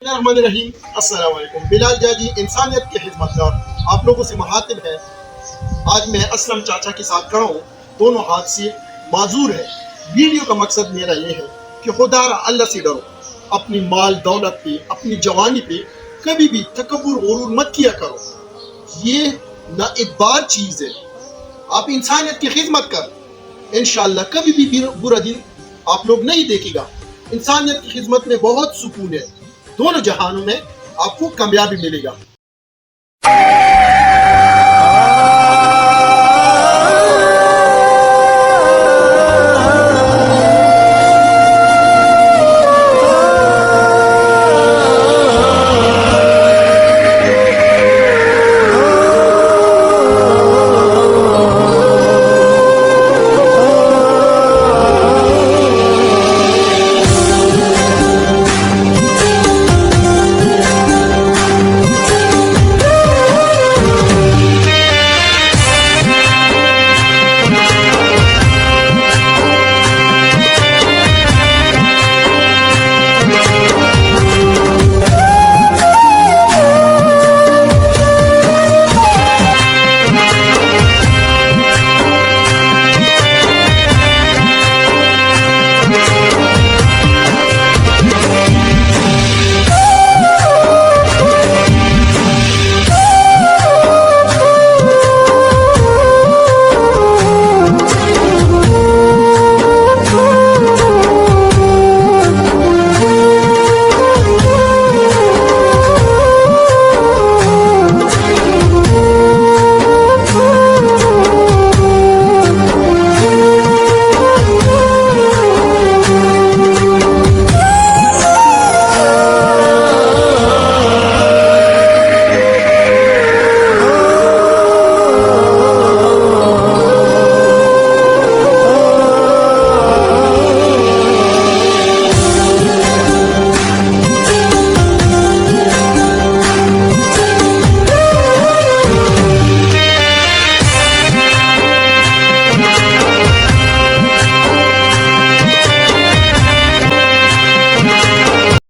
रहीम अस्सलाम वालेकुम। बिलाल जाजी इंसानियत के खिदमतगार आप लोगों से मुखातिब है। आज मैं असलम चाचा के साथ खड़ा हूँ, दोनों हाथ से माजूर है। वीडियो का मकसद मेरा ये है कि खुदारा अल्लाह से डरो, अपनी माल दौलत पे, अपनी जवानी पे कभी भी तकब्बुर गुरूर मत किया करो। ये ना एक बार चीज़ है। आप इंसानियत की खिदमत कर, इंशाअल्लाह कभी भी बुरा दिन आप लोग नहीं देखेगा। इंसानियत की खिदमत में बहुत सुकून है, दोनों जहानों में आपको कामयाबी मिलेगा।